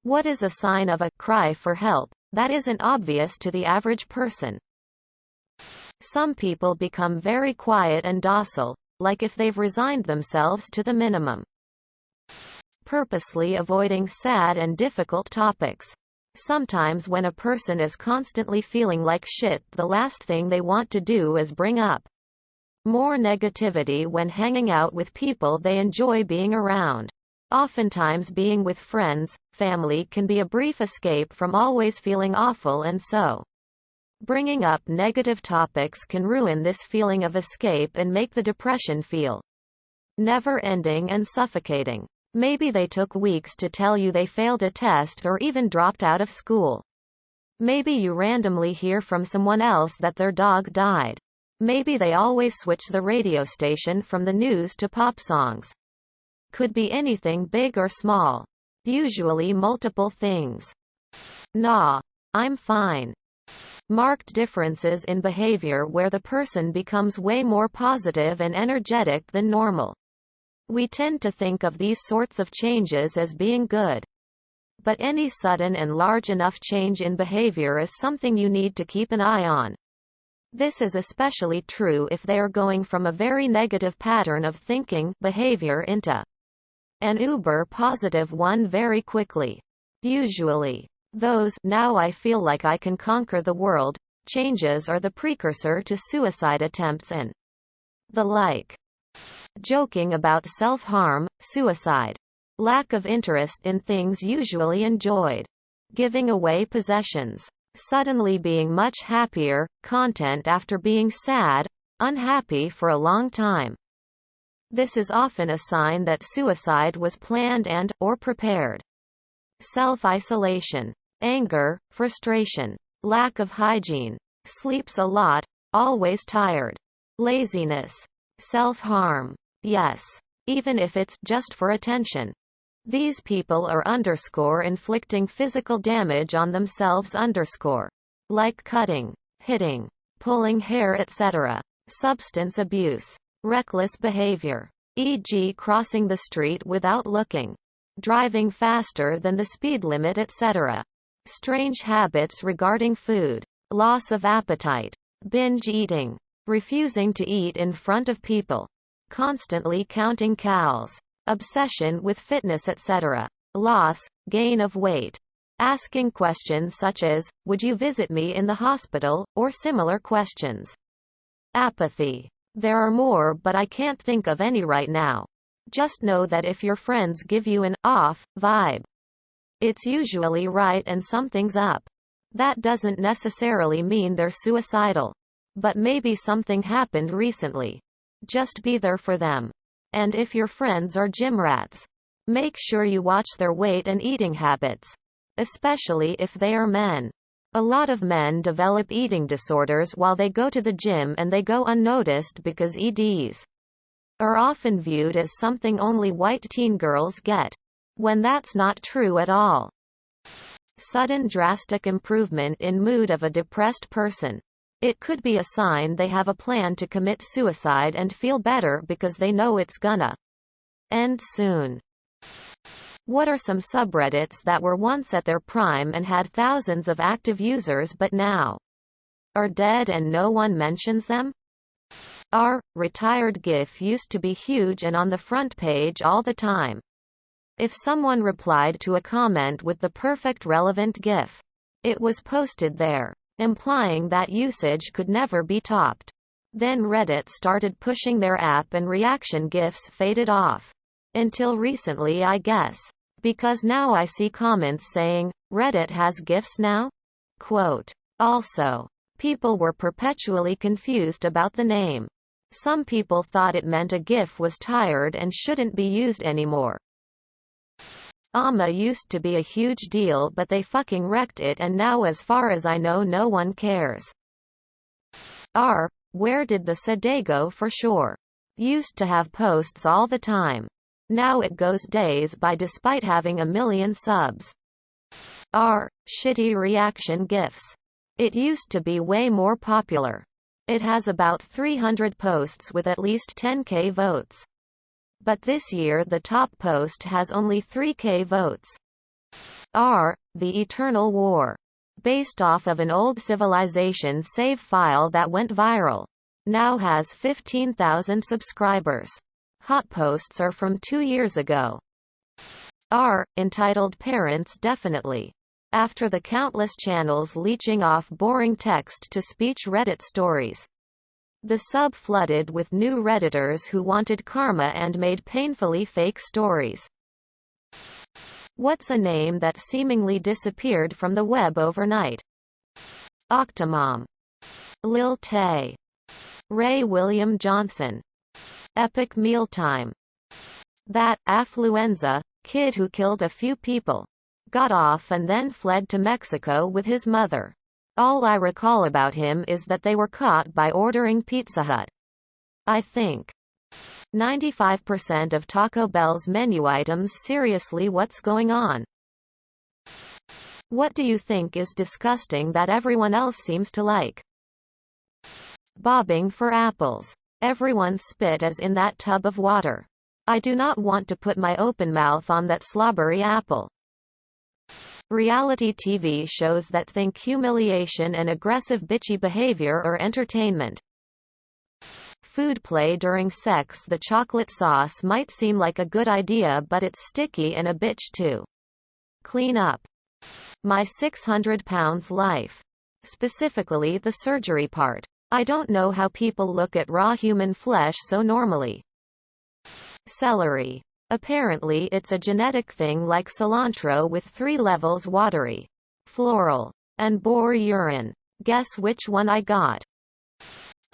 What is a sign of a cry for help that isn't obvious to the average person? Some people become very quiet and docile, like if they've resigned themselves to the minimum. Purposely avoiding sad and difficult topics. Sometimes when a person is constantly feeling like shit, the last thing they want to do is bring up more negativity when hanging out with people they enjoy being around. Oftentimes being with friends, family can be a brief escape from always feeling awful, and so bringing up negative topics can ruin this feeling of escape and make the depression feel never-ending and suffocating. Maybe they took weeks to tell you they failed a test or even dropped out of school. Maybe you randomly hear from someone else that their dog died. Maybe they always switch the radio station from the news to pop songs. Could be anything big or small. Usually multiple things. Nah, I'm fine. Marked differences in behavior where the person becomes way more positive and energetic than normal. We tend to think of these sorts of changes as being good. But any sudden and large enough change in behavior is something you need to keep an eye on. This is especially true if they are going from a very negative pattern of thinking, behavior into an uber positive one very quickly. Usually, those "now I feel like I can conquer the world" changes are the precursor to suicide attempts and the like. Joking about self-harm, suicide. Lack of interest in things usually enjoyed. Giving away possessions. Suddenly being much happier, content after being sad, unhappy for a long time. This is often a sign that suicide was planned and/or prepared. Self-isolation. Anger, frustration. Lack of hygiene. Sleeps a lot, always tired. Laziness. Self-harm. Yes. Even if it's just for attention. These people are inflicting physical damage on themselves like cutting, hitting, pulling hair, etc. Substance abuse. Reckless behavior, e.g. crossing the street without looking, driving faster than the speed limit, etc. Strange habits regarding food, loss of appetite, binge eating, refusing to eat in front of people, constantly counting calories, obsession with fitness, etc. Loss, gain of weight, asking questions such as, "Would you visit me in the hospital?" or similar questions. Apathy. There are more, but I can't think of any right now. Just know that if your friends give you an off vibe, it's usually right and something's up. That doesn't necessarily mean they're suicidal. But maybe something happened recently. Just be there for them. And if your friends are gym rats, make sure you watch their weight and eating habits. Especially if they are men. A lot of men develop eating disorders while they go to the gym, and they go unnoticed because EDs are often viewed as something only white teen girls get, when that's not true at all. Sudden drastic improvement in mood of a depressed person. It could be a sign they have a plan to commit suicide and feel better because they know it's gonna end soon. What are some subreddits that were once at their prime and had thousands of active users but now are dead and no one mentions them? Retired GIF used to be huge and on the front page all the time. If someone replied to a comment with the perfect relevant GIF, it was posted there, implying that usage could never be topped. Then Reddit started pushing their app and reaction GIFs faded off. Until recently, I guess. Because now I see comments saying, "Reddit has GIFs now?" Quote. Also, people were perpetually confused about the name. Some people thought it meant a GIF was tired and shouldn't be used anymore. Used to be a huge deal, but they fucking wrecked it, and now as far as I know no one cares. Where did the Sade go for sure? Used to have posts all the time. Now it goes days by despite having a million subs. Shitty reaction GIFs. It used to be way more popular. It has about 300 posts with at least 10k votes. But this year the top post has only 3k votes. R. The Eternal War. Based off of an old Civilization save file that went viral. Now has 15,000 subscribers. Hot posts are from 2 years ago. R. Entitled Parents Definitely. After the countless channels leeching off boring text-to-speech Reddit stories. The sub flooded with new Redditors who wanted karma and made painfully fake stories. What's a name that seemingly disappeared from the web overnight? Octomom. Lil Tay. Ray William Johnson. Epic Mealtime. That affluenza kid who killed a few people. Got off and then fled to Mexico with his mother. All I recall about him is that they were caught by ordering Pizza Hut. I think 95% of Taco Bell's menu items. Seriously, what's going on? What do you think is disgusting that everyone else seems to like? Bobbing for apples. Everyone's spit is in that tub of water. I do not want to put my open mouth on that slobbery apple. Reality TV shows that think humiliation and aggressive bitchy behavior are entertainment. Food play during sex. The chocolate sauce might seem like a good idea, but it's sticky and a bitch to clean up. My 600 pounds life. Specifically the surgery part. I don't know how people look at raw human flesh so normally. Celery. Apparently it's a genetic thing like cilantro with 3 levels: watery, floral, and boar urine. Guess which one I got?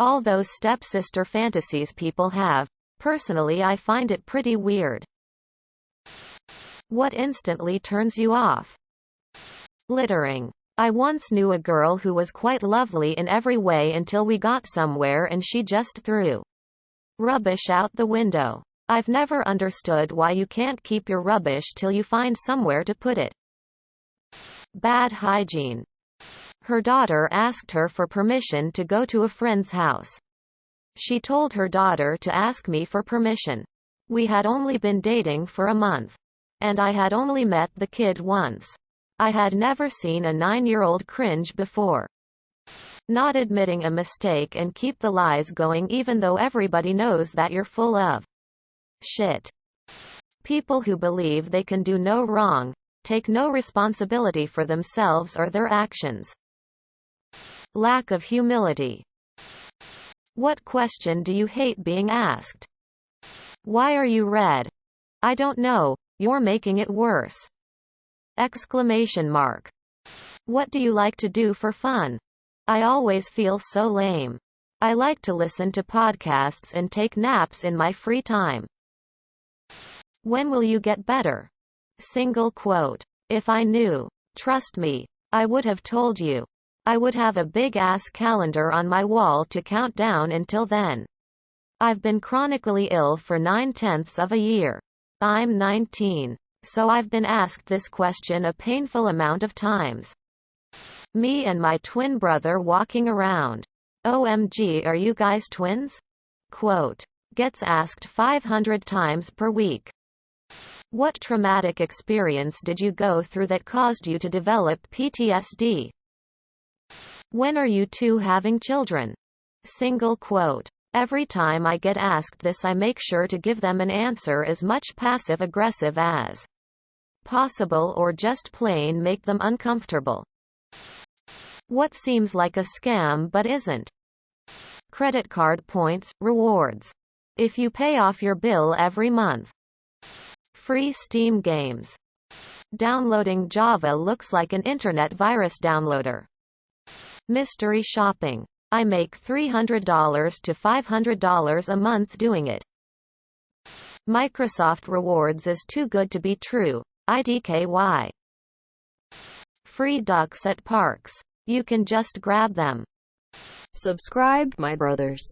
All those stepsister fantasies people have. Personally, I find it pretty weird. What instantly turns you off? Littering. I once knew a girl who was quite lovely in every way until we got somewhere and she just threw rubbish out the window. I've never understood why you can't keep your rubbish till you find somewhere to put it. Bad hygiene. Her daughter asked her for permission to go to a friend's house. She told her daughter to ask me for permission. We had only been dating for a month. And I had only met the kid once. I had never seen a 9-year-old cringe before. Not admitting a mistake and keep the lies going even though everybody knows that you're full of shit. People who believe they can do no wrong, take no responsibility for themselves or their actions. Lack of humility. What question do you hate being asked? Why are you red? I don't know, you're making it worse. Exclamation mark. What do you like to do for fun? I always feel so lame. I like to listen to podcasts and take naps in my free time. When will you get better? Single quote. If I knew, trust me, I would have told you. I would have a big-ass calendar on my wall to count down until then. I've been chronically ill for 9/10 of a year. I'm 19. So I've been asked this question a painful amount of times. Me and my twin brother walking around. OMG, are you guys twins? Quote. Gets asked 500 times per week. What traumatic experience did you go through that caused you to develop PTSD? When are you two having children? Single quote. Every time I get asked this, I make sure to give them an answer as much passive-aggressive as possible or just plain make them uncomfortable. What seems like a scam but isn't? Credit card points, rewards. If you pay off your bill every month. Free Steam games. Downloading Java looks like an internet virus downloader. Mystery shopping. I make $300 to $500 a month doing it. Microsoft Rewards is too good to be true. IDKY. Free ducks at parks. You can just grab them. Subscribe, my brothers.